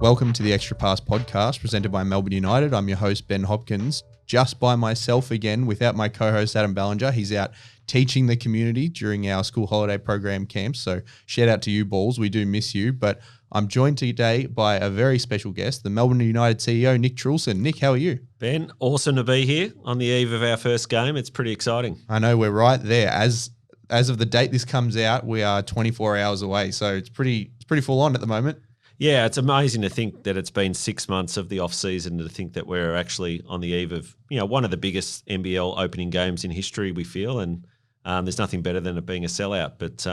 Welcome to the Extra Pass podcast presented by Melbourne United. I'm your host, Ben Hopkins, just by myself again without my co-host, Adam Ballinger. He's out teaching the community during our school holiday program camps. So shout out to you, Balls. We do miss you. But I'm joined today by a very special guest, the Melbourne United CEO, Nick Truelson. Nick, how are you? Ben, awesome to be here on the eve of our first game. It's pretty exciting. I know, we're right there. As of the date this comes out, we are 24 hours away. So it's pretty full on at the moment. Yeah, it's amazing to think that it's been 6 months of the off-season to think that we're actually on the eve of, one of the biggest NBL opening games in history, we feel, and there's nothing better than it being a sellout. But,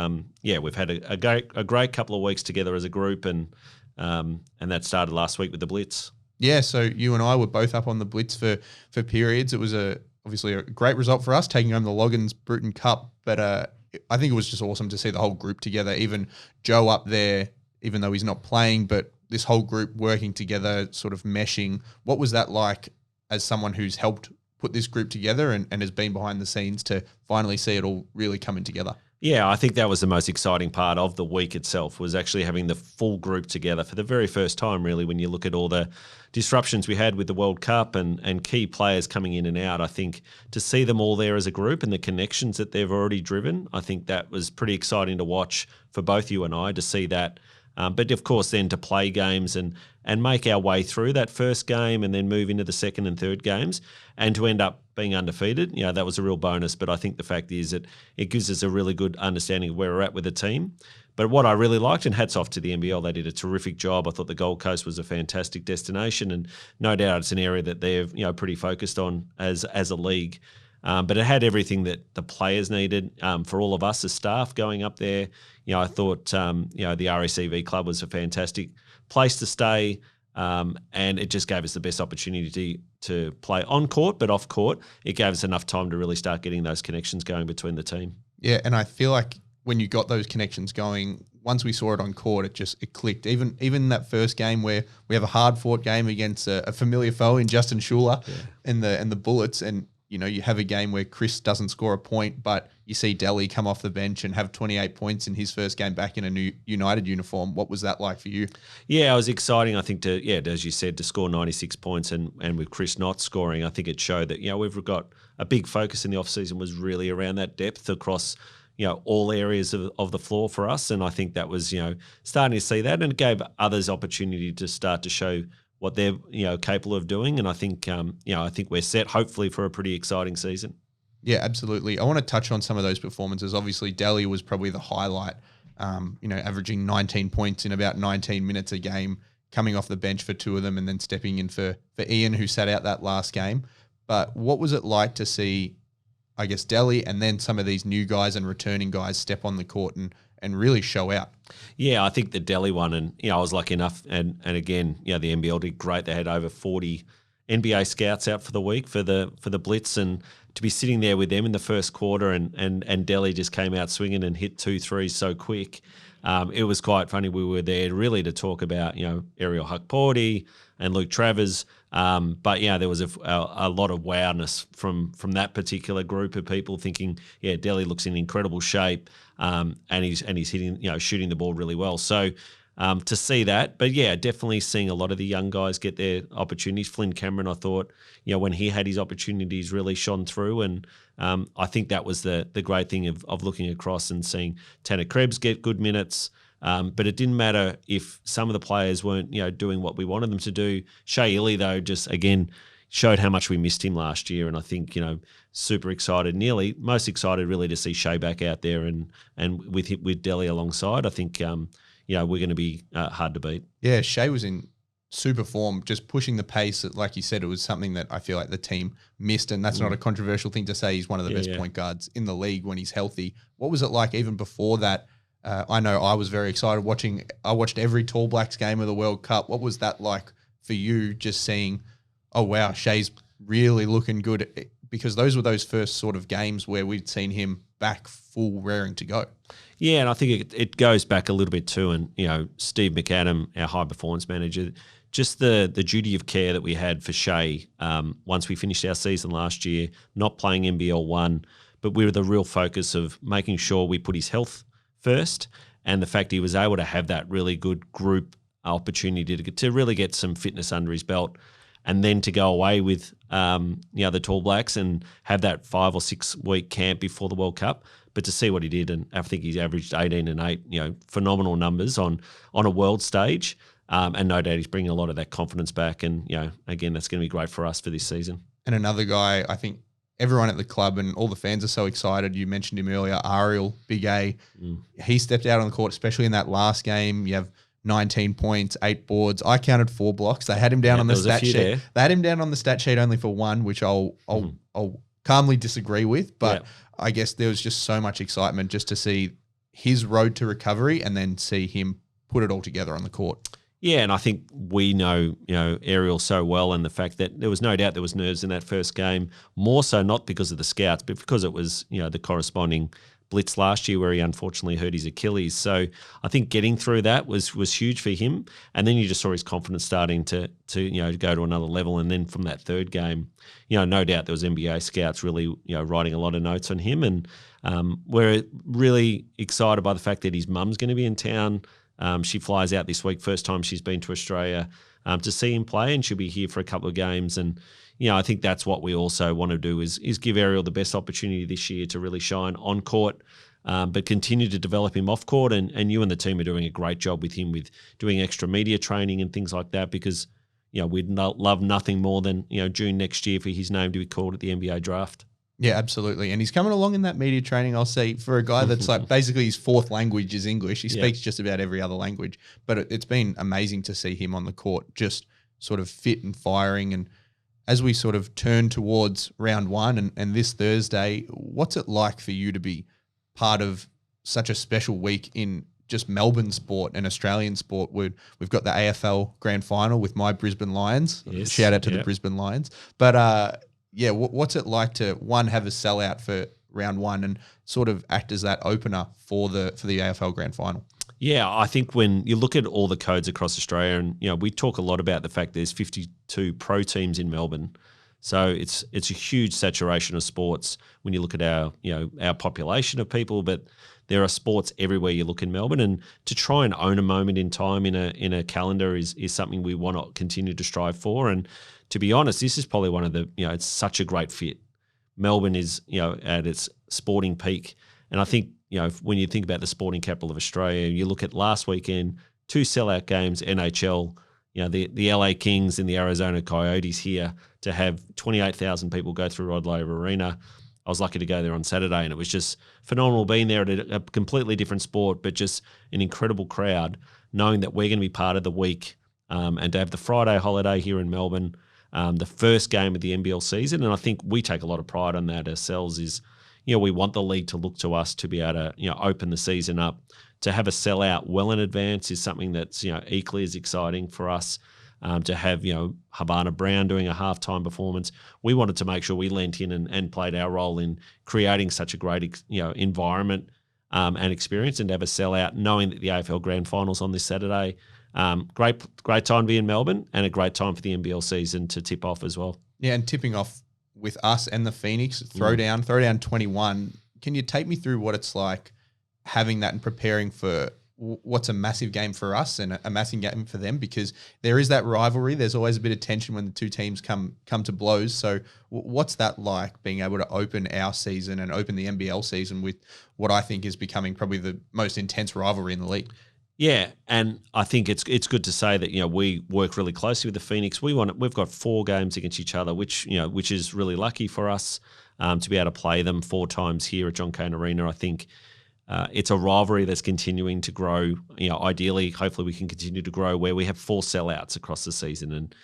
we've had a great couple of weeks together as a group, and that started last week with the Blitz. Yeah, so you and I were both up on the Blitz for periods. It was obviously a great result for us, taking home the Loggins Bruton Cup, but I think it was just awesome to see the whole group together, even Joe up there, even though he's not playing, but this whole group working together, sort of meshing. What was that like as someone who's helped put this group together and has been behind the scenes to finally see it all really coming together? Yeah, I think that was the most exciting part of the week itself, was actually having the full group together for the very first time, really, when you look at all the disruptions we had with the World Cup and key players coming in and out. I think to see them all there as a group and the connections that they've already driven, I think that was pretty exciting to watch for both you and I, to see that. But of course, then to play games and make our way through that first game and then move into the second and third games and to end up being undefeated, that was a real bonus. But I think the fact is that it gives us a really good understanding of where we're at with the team. But what I really liked, and hats off to the NBL, they did a terrific job. I thought the Gold Coast was a fantastic destination, and no doubt it's an area that they're pretty focused on as a league. But it had everything that the players needed for all of us as staff going up there. I thought, the RACV club was a fantastic place to stay, and it just gave us the best opportunity to play on court, but off court. It gave us enough time to really start getting those connections going between the team. Yeah, and I feel like when you got those connections going, once we saw it on court, it clicked. Even that first game where we have a hard-fought game against a familiar foe in Justin Schuler and the Bullets, and you have a game where Chris doesn't score a point, but you see Delhi come off the bench and have 28 points in his first game back in a new United uniform. What was that like for you? Yeah, it was exciting, I think, as you said, to score 96 points and with Chris not scoring, I think it showed that, we've got a big focus in the off-season was really around that depth across, all areas of the floor for us. And I think that was, starting to see that, and it gave others opportunity to start to show what they're capable of doing, and I think we're set hopefully for a pretty exciting season. Yeah, absolutely. I want to touch on some of those performances. Obviously, Delhi was probably the highlight. Averaging 19 points in about 19 minutes a game, coming off the bench for two of them, and then stepping in for Ian, who sat out that last game. But what was it like to see, I guess, Delhi and then some of these new guys and returning guys step on the court and really show out? Yeah, I think the Delhi one, and I was lucky enough, and again, the NBL did great. They had over 40 NBA scouts out for the week for the Blitz, and to be sitting there with them in the first quarter, and Delhi just came out swinging and hit 2 threes so quick. It was quite funny. We were there really to talk about Ariel Huckporty and Luke Travers, but there was a lot of wowness from that particular group of people thinking, Delhi looks in incredible shape, and he's hitting, shooting the ball really well. So to see that, but definitely seeing a lot of the young guys get their opportunities. Flynn Cameron, I thought, when he had his opportunities, really shone through, and I think that was the great thing of looking across and seeing Tanner Krebs get good minutes. But it didn't matter if some of the players weren't, doing what we wanted them to do. Shea Illy, though, just again showed how much we missed him last year, and I think super excited, most excited really to see Shea back out there and with Delhi alongside. I think we're going to be hard to beat. Yeah, Shea was in super form, just pushing the pace. Like you said, it was something that I feel like the team missed, and that's not a controversial thing to say. He's one of the best point guards in the league when he's healthy. What was it like even before that? I know I was very excited I watched every Tall Blacks game of the World Cup. What was that like for you, just seeing, oh, wow, Shea's really looking good? Because those were those first sort of games where we'd seen him back full raring to go. Yeah, and I think it goes back a little bit too. And, Steve McAdam, our high performance manager, just the duty of care that we had for Shea once we finished our season last year, not playing NBL 1, but we were the real focus of making sure we put his health first, and the fact he was able to have that really good group opportunity to really get some fitness under his belt, and then to go away with the Tall Blacks and have that 5 or 6 week camp before the World Cup. But to see what he did, and I think he's averaged 18 and 8, phenomenal numbers on a world stage. And no doubt he's bringing a lot of that confidence back. And, again, that's going to be great for us for this season. And another guy, I think everyone at the club and all the fans are so excited. You mentioned him earlier, Ariel, Big A. He stepped out on the court, especially in that last game. You have 19 points, 8 boards. I counted 4 blocks. They had him down on the stat sheet. There. They had him down on the stat sheet only for 1, which I'll calmly disagree with. But I guess there was just so much excitement just to see his road to recovery and then see him put it all together on the court. Yeah, and I think we know, Ariel so well, and the fact that there was no doubt there was nerves in that first game, more so not because of the scouts, but because it was, the corresponding blitz last year where he unfortunately hurt his Achilles. So I think getting through that was huge for him. And then you just saw his confidence starting to go to another level. And then from that third game, no doubt there was NBA scouts really, writing a lot of notes on him. And we're really excited by the fact that his mum's going to be in town. She flies out this week, first time she's been to Australia, to see him play, and she'll be here for a couple of games. And I think that's what we also want to do is give Ariel the best opportunity this year to really shine on court, but continue to develop him off court. And you and the team are doing a great job with him with doing extra media training and things like that, because we'd love nothing more than June next year for his name to be called at the NBA draft. Yeah, absolutely. And he's coming along in that media training, I'll say, for a guy that's like basically his 4th language is English. He speaks just about every other language. But it's been amazing to see him on the court just sort of fit and firing. And as we sort of turn towards round 1 and this Thursday, what's it like for you to be part of such a special week in just Melbourne sport and Australian sport? We've got the AFL Grand Final with my Brisbane Lions. Yes. Shout out to the Brisbane Lions. But what's it like to, one, have a sellout for round 1 and sort of act as that opener for the AFL Grand Final? Yeah, I think when you look at all the codes across Australia, and we talk a lot about the fact there's 52 pro teams in Melbourne, so it's a huge saturation of sports when you look at our population of people. But there are sports everywhere you look in Melbourne, and to try and own a moment in time in a calendar is something we want to continue to strive for. And to be honest, this is probably one of the it's such a great fit. Melbourne is at its sporting peak, and I think when you think about the sporting capital of Australia, you look at last weekend, 2 sellout games, NHL, the LA Kings and the Arizona Coyotes here, to have 28,000 people go through Rod Laver Arena. I was lucky to go there on Saturday, and it was just phenomenal being there at a completely different sport, but just an incredible crowd, knowing that we're going to be part of the week, and to have the Friday holiday here in Melbourne, the first game of the NBL season. And I think we take a lot of pride on that ourselves is, we want the league to look to us to be able to, open the season up. To have a sellout well in advance is something that's, equally as exciting for us. To have, Havana Brown doing a halftime performance. We wanted to make sure we lent in and played our role in creating such a great, environment and experience, and to have a sellout, knowing that the AFL Grand Final's on this Saturday. Great time to be in Melbourne, and a great time for the NBL season to tip off as well. Yeah, and tipping off with us and the Phoenix, Throwdown 21. Can you take me through what it's like having that and preparing for what's a massive game for us and a massive game for them? Because there is that rivalry. There's always a bit of tension when the two teams come to blows. So what's that like, being able to open our season and open the NBL season with what I think is becoming probably the most intense rivalry in the league? Yeah, and I think it's good to say that we work really closely with the Phoenix. We've got 4 games against each other, which is really lucky for us to be able to play them 4 times here at John Cain Arena. I think it's a rivalry that's continuing to grow. Ideally, hopefully, we can continue to grow where we have 4 sellouts across the season, and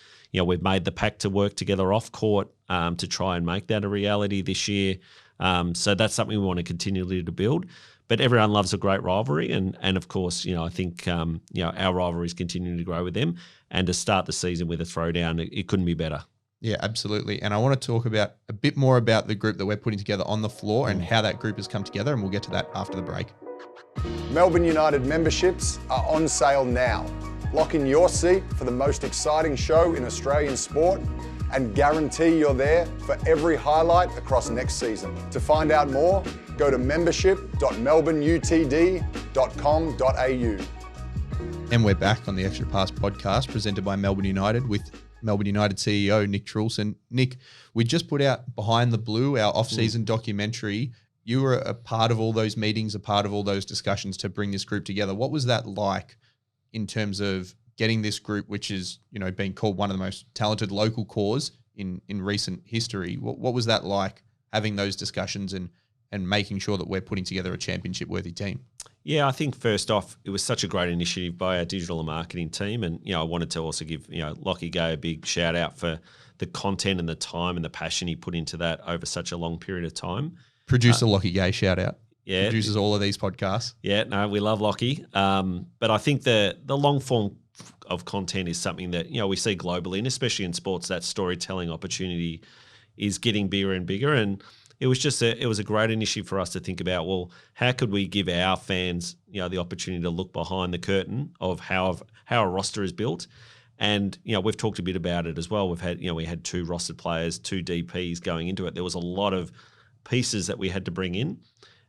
we've made the pact to work together off court to try and make that a reality this year. So that's something we want to continually to build. But everyone loves a great rivalry, and of course, I think our rivalry is continuing to grow with them. And to start the season with a Throwdown, it couldn't be better. Yeah, absolutely. And I want to talk about a bit more about the group that we're putting together on the floor and how that group has come together, and we'll get to that after the break. Melbourne United memberships are on sale now. Lock in your seat for the most exciting show in Australian sport, and guarantee you're there for every highlight across next season. To find out more, go to membership.melbourneutd.com.au. And we're back on the Extra Pass podcast presented by Melbourne United with Melbourne United CEO Nick Truelson. Nick, we just put out Behind the Blue, our off-season documentary. You were a part of all those meetings, a part of all those discussions to bring this group together. What was that like in terms of getting this group, which is, being called one of the most talented local corps in recent history? What was that like, having those discussions and making sure that we're putting together a championship-worthy team? Yeah, I think first off, it was such a great initiative by our digital and marketing team. And, I wanted to also give, Lockie Gay a big shout out for the content and the time and the passion he put into that over such a long period of time. Producer Lockie Gay, shout out. Yeah. Produces all of these podcasts. Yeah, no, we love Lockie. But I think the long form of content is something that, we see globally, and especially in sports, that storytelling opportunity is getting bigger and bigger. And it was a great initiative for us to think about, well, how could we give our fans, the opportunity to look behind the curtain of how a roster is built. And, we've talked a bit about it as well. We had 2 rostered players, 2 DPs going into it. There was a lot of pieces that we had to bring in.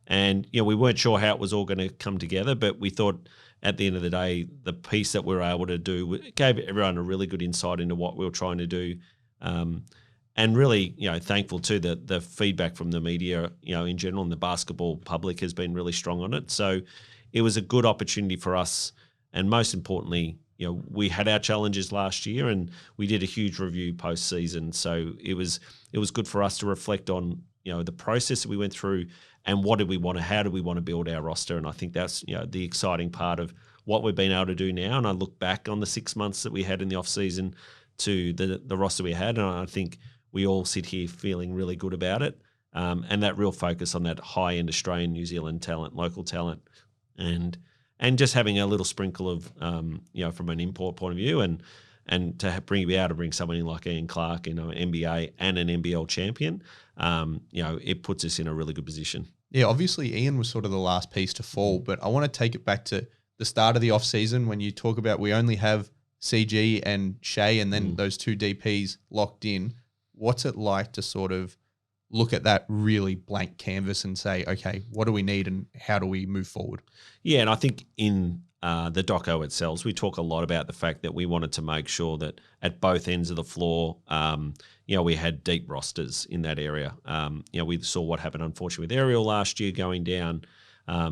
And, we weren't sure how it was all going to come together, but we thought at the end of the day, the piece that we were able to do gave everyone a really good insight into what we were trying to do. And really, thankful to the feedback from the media, in general, and the basketball public has been really strong on it. So it was a good opportunity for us. And most importantly, we had our challenges last year and we did a huge review post-season. So it was good for us to reflect on, the process that we went through and how do we want to build our roster. And I think that's, the exciting part of what we've been able to do now. And I look back on the 6 months that we had in the off-season to the roster we had, and I think we all sit here feeling really good about it, and that real focus on that high-end Australian, New Zealand talent, local talent, and just having a little sprinkle of, from an import point of view, and to be able to bring someone in like Ian Clark, an NBA and an NBL champion, it puts us in a really good position. Yeah, obviously Ian was sort of the last piece to fall, but I want to take it back to the start of the off-season when you talk about we only have CG and Shea and then those 2 DPs locked in. What's it like to sort of look at that really blank canvas and say, okay, what do we need and how do we move forward? Yeah, and I think in the doco itself, we talk a lot about the fact that we wanted to make sure that at both ends of the floor, we had deep rosters in that area. We saw what happened, unfortunately, with Ariel last year going down.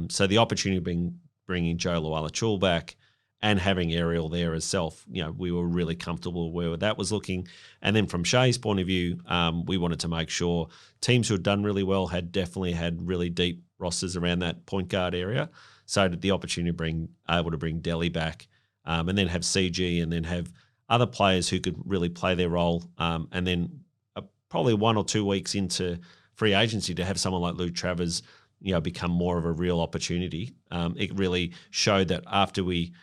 So the opportunity of bringing Joe Luala-Chul back and having Ariel there herself, we were really comfortable where that was looking. And then from Shea's point of view, we wanted to make sure teams who had done really well had definitely had really deep rosters around that point guard area. So the opportunity to able to bring Delhi back, and then have CG and then have other players who could really play their role. And then probably 1 or 2 weeks into free agency to have someone like Luke Travers, become more of a real opportunity. It really showed that after we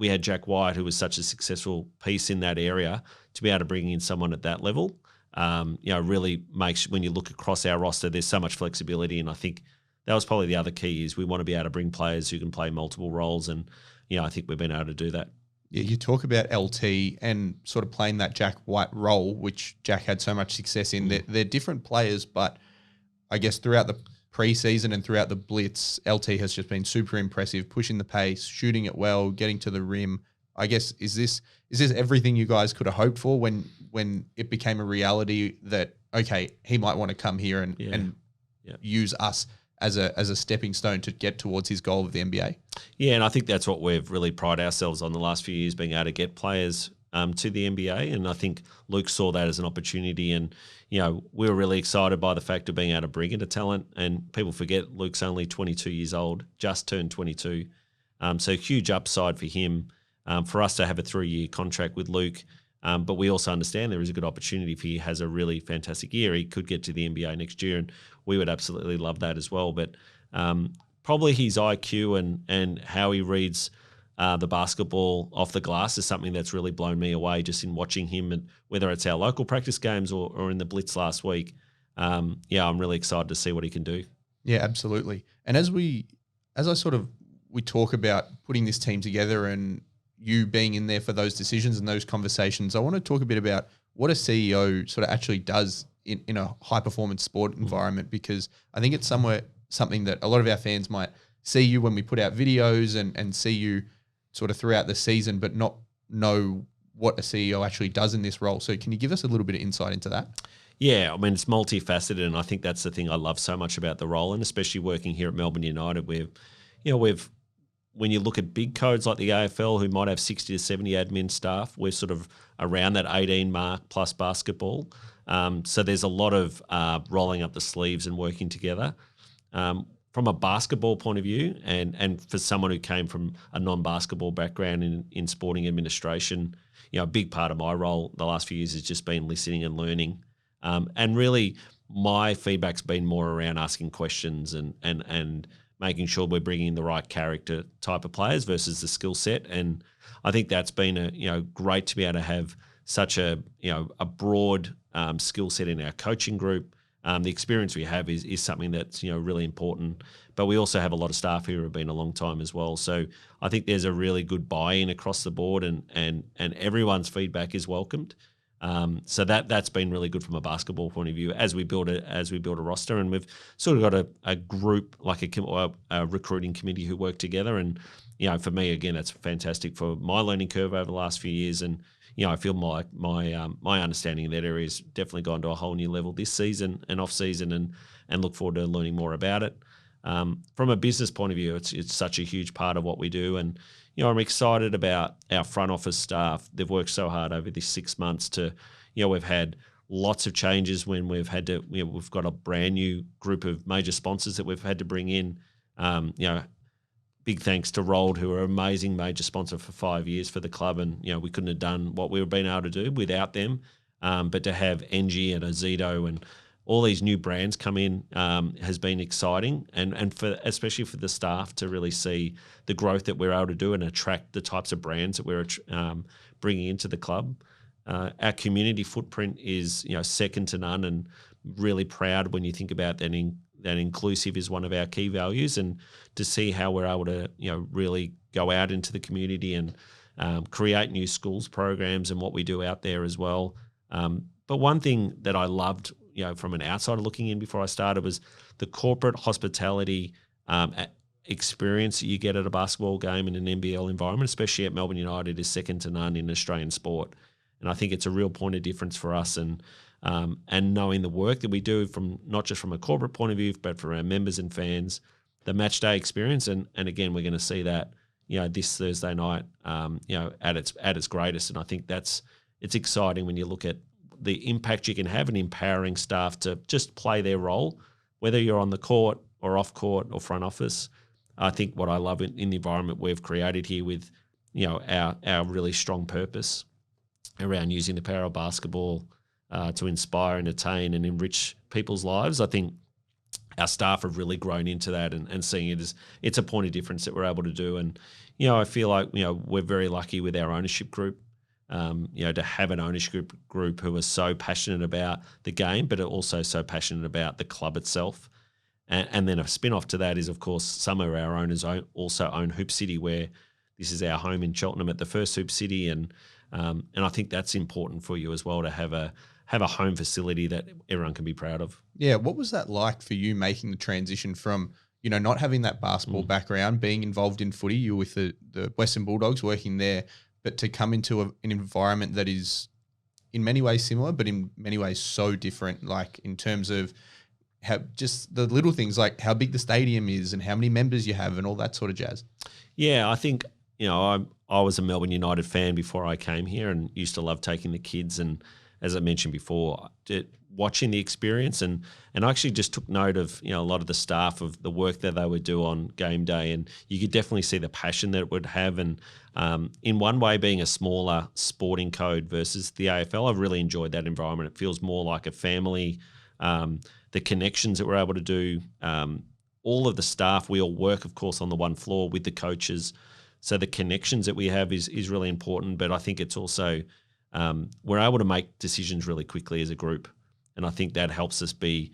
had Jack White, who was such a successful piece in that area, to be able to bring in someone at that level, really makes, when you look across our roster, there's so much flexibility. And I think that was probably the other key is we want to be able to bring players who can play multiple roles. And, I think we've been able to do that. Yeah, you talk about LT and sort of playing that Jack White role, which Jack had so much success in. They're different players, but I guess throughout the preseason and throughout the blitz, LT has just been super impressive, pushing the pace, shooting it well, getting to the rim. I guess is this everything you guys could have hoped for when it became a reality that okay, he might want to come here and use us as a stepping stone to get towards his goal of the NBA? Yeah, and I think that's what we've really prided ourselves on the last few years, being able to get players to the NBA. And I think Luke saw that as an opportunity. And, we were really excited by the fact of being able to bring in a talent. And people forget Luke's only 22 years old, just turned 22. So huge upside for him, for us to have a 3-year contract with Luke. But we also understand there is a good opportunity if he has a really fantastic year. He could get to the NBA next year, and we would absolutely love that as well. But probably his IQ and how he reads the basketball off the glass is something that's really blown me away just in watching him, and whether it's our local practice games or in the Blitz last week. I'm really excited to see what he can do. Yeah, absolutely. And as we talk about putting this team together and you being in there for those decisions and those conversations, I want to talk a bit about what a CEO sort of actually does in a high-performance sport environment, because I think it's something that a lot of our fans might see you when we put out videos and see you sort of throughout the season, but not know what a CEO actually does in this role. So can you give us a little bit of insight into that? Yeah, I mean, it's multifaceted, and I think that's the thing I love so much about the role, and especially working here at Melbourne United, where, when you look at big codes like the AFL, who might have 60 to 70 admin staff, we're sort of around that 18 mark plus basketball. So there's a lot of rolling up the sleeves and working together. From a basketball point of view, and for someone who came from a non-basketball background in sporting administration, a big part of my role the last few years has just been listening and learning. And really, my feedback's been more around asking questions and making sure we're bringing in the right character type of players versus the skill set. And I think that's been great to be able to have such a broad skill set in our coaching group. The experience we have is something that's really important. But we also have a lot of staff here who have been a long time as well. So I think there's a really good buy-in across the board, and everyone's feedback is welcomed. So that's been really good from a basketball point of view as we build a roster, and we've sort of got a group like a recruiting committee who work together. And for me, again, that's fantastic for my learning curve over the last few years. And I feel my understanding of that area has definitely gone to a whole new level this season and off season, and look forward to learning more about it. From a business point of view, it's such a huge part of what we do, and I'm excited about our front office staff. They've worked so hard over these 6 months to, we've had lots of changes when we've had to, we've got a brand new group of major sponsors that we've had to bring in. Big thanks to Rold, who are an amazing major sponsor for 5 years for the club. And, we couldn't have done what we've been able to do without them. But to have Engie and Ozito and all these new brands come in has been exciting, and especially for the staff to really see the growth that we're able to do and attract the types of brands that we're bringing into the club. Our community footprint is second to none, and really proud when you think about that. That inclusive is one of our key values, and to see how we're able to really go out into the community and create new schools programs and what we do out there as well. But one thing that I loved, from an outsider looking in before I started, was the corporate hospitality experience that you get at a basketball game in an NBL environment, especially at Melbourne United, is second to none in Australian sport. And I think it's a real point of difference for us, and knowing the work that we do from not just from a corporate point of view, but for our members and fans, the match day experience. And again, we're going to see that this Thursday night at its greatest. And I think it's exciting when you look at the impact you can have in empowering staff to just play their role, whether you're on the court or off court or front office. I think what I love in the environment we've created here with, our really strong purpose around using the power of basketball to inspire, entertain, and enrich people's lives. I think our staff have really grown into that and seeing it as it's a point of difference that we're able to do. And, I feel like, we're very lucky with our ownership group. To have an ownership group who are so passionate about the game, but are also so passionate about the club itself. And then a spin-off to that is, of course, some of our owners also own Hoop City, where this is our home in Cheltenham at the first Hoop City. And I think that's important for you as well, to have a home facility that everyone can be proud of. Yeah. What was that like for you, making the transition from, not having that basketball background, being involved in footy? You were with the Western Bulldogs working there, but to come into an environment that is in many ways similar, but in many ways so different, like in terms of how just the little things, like how big the stadium is and how many members you have and all that sort of jazz. Yeah, I think, I was a Melbourne United fan before I came here, and used to love taking the kids. And as I mentioned before, watching the experience, and I actually just took note of, a lot of the staff, of the work that they would do on game day. And you could definitely see the passion that it would have. And in one way, being a smaller sporting code versus the AFL, I've really enjoyed that environment. It feels more like a family. The connections that we're able to do, all of the staff, we all work, of course, on the one floor with the coaches. So the connections that we have is really important. But I think it's also, we're able to make decisions really quickly as a group. And I think that helps us be,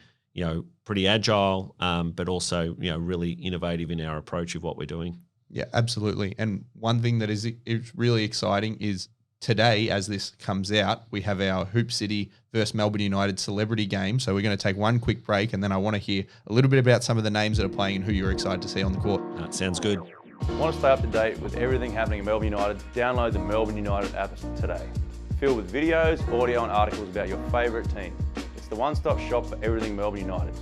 pretty agile, but also, really innovative in our approach of what we're doing. Yeah, absolutely. And one thing that is really exciting is today, as this comes out, we have our Hoop City versus Melbourne United celebrity game. So we're going to take one quick break, and then I want to hear a little bit about some of the names that are playing and who you're excited to see on the court. Sounds good. Want to stay up to date with everything happening in Melbourne United? Download the Melbourne United app today. Filled with videos, audio and articles about your favourite team. It's the one-stop shop for everything Melbourne United.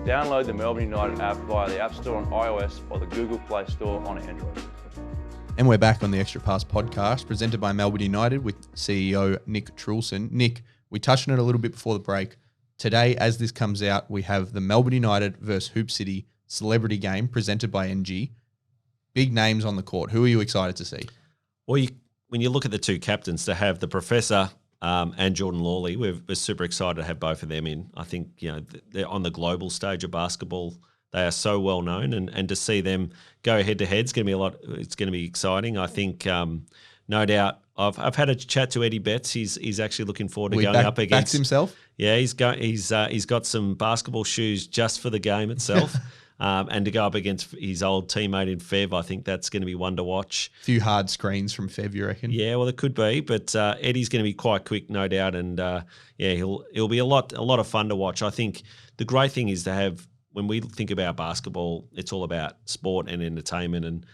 Download the Melbourne United app via the App Store on iOS or the Google Play Store on Android. And we're back on the Extra Pass podcast presented by Melbourne United with CEO Nick Truelson. Nick, we touched on it a little bit before the break. Today, as this comes out, we have the Melbourne United versus Hoop City celebrity game presented by NG. Big names on the court. Who are you excited to see? Well, when you look at the two captains, to have the Professor and Jordan Lawley, we're super excited to have both of them in. I think, they're on the global stage of basketball. They are so well known, and to see them go head to head is going to be it's going to be exciting. I think, no doubt. I've had a chat to Eddie Betts. He's actually looking forward to going up against backs himself. Yeah, he's got some basketball shoes just for the game itself. And to go up against his old teammate in Fev, I think that's going to be one to watch. A few hard screens from Fev, you reckon? Yeah, well, it could be, but Eddie's going to be quite quick, no doubt, and he'll be a lot of fun to watch. I think the great thing is to have, when we think about basketball, it's all about sport and entertainment, and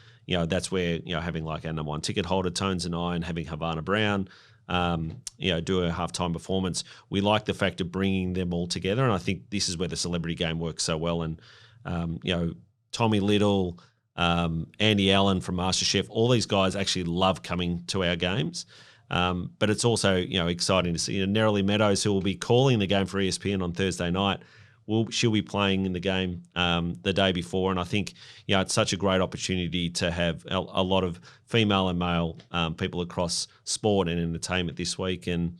that's where having like our number one ticket holder Tones and I, and having Havana Brown, do a halftime performance. We like the fact of bringing them all together, and I think this is where the celebrity game works so well. And Tommy Little, Andy Allen from MasterChef, all these guys actually love coming to our games. But it's also, exciting to see Nerily Meadows, who will be calling the game for ESPN on Thursday night. She'll be playing in the game the day before. And I think, it's such a great opportunity to have a lot of female and male people across sport and entertainment this week. And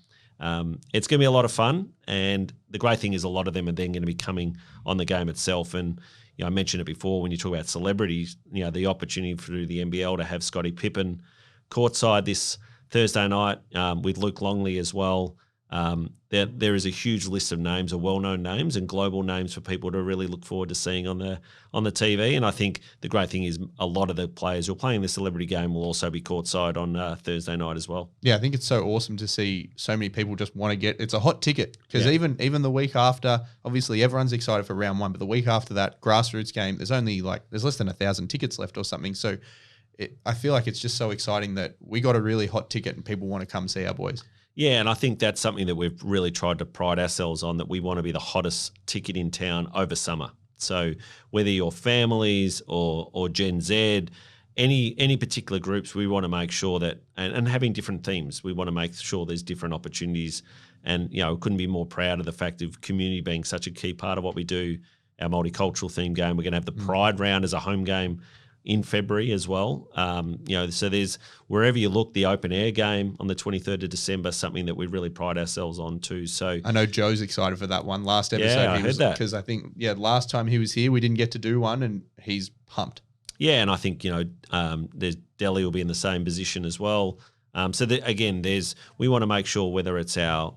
it's going to be a lot of fun. And the great thing is a lot of them are then going to be coming on the game itself. And I mentioned it before, when you talk about celebrities, the opportunity through the NBL to have Scottie Pippen courtside this Thursday night with Luke Longley as well. There is a huge list of names, of well-known names and global names for people to really look forward to seeing on the TV. And I think the great thing is a lot of the players who are playing the celebrity game will also be courtside on Thursday night as well. Yeah, I think it's so awesome to see so many people just want to get. It's a hot ticket because even the week after, obviously everyone's excited for round one, but the week after that grassroots game, there's less than 1,000 tickets left or something. So I feel like it's just so exciting that we got a really hot ticket and people want to come see our boys. Yeah, and I think that's something that we've really tried to pride ourselves on, that we want to be the hottest ticket in town over summer. So whether you're families or Gen Z, any particular groups, we want to make sure that, and having different themes, we want to make sure there's different opportunities. And, couldn't be more proud of the fact of community being such a key part of what we do. Our multicultural theme game, we're going to have the Pride round as a home game in February as well. So there's, wherever you look, the open air game on the 23rd of December, something that we really pride ourselves on too. So I know Joe's excited for that one. Last episode, I heard that. Because I think, last time he was here, we didn't get to do one, and he's pumped. Yeah, and I think, there's Delhi will be in the same position as well. We want to make sure whether it's our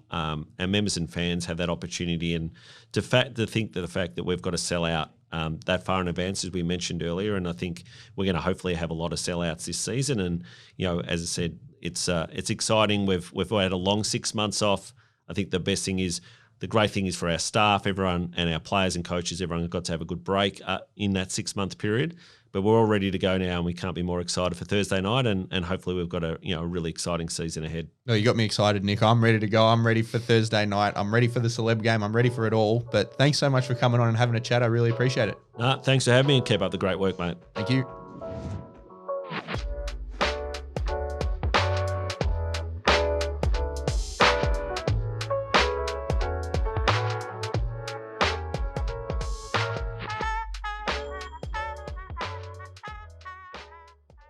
members and fans have that opportunity, and to think that the fact that we've got to sell out that far in advance, as we mentioned earlier, and I think we're going to hopefully have a lot of sellouts this season. And as I said, it's exciting. We've had a long 6 months off. I think the great thing is for our staff, everyone, and our players and coaches, everyone got to have a good break in that 6 month period. But we're all ready to go now, and we can't be more excited for Thursday night, and hopefully we've got a really exciting season ahead. No, you got me excited, Nick. I'm ready to go. I'm ready for Thursday night. I'm ready for the celeb game. I'm ready for it all. But thanks so much for coming on and having a chat. I really appreciate it. Thanks for having me, and keep up the great work, mate. Thank you.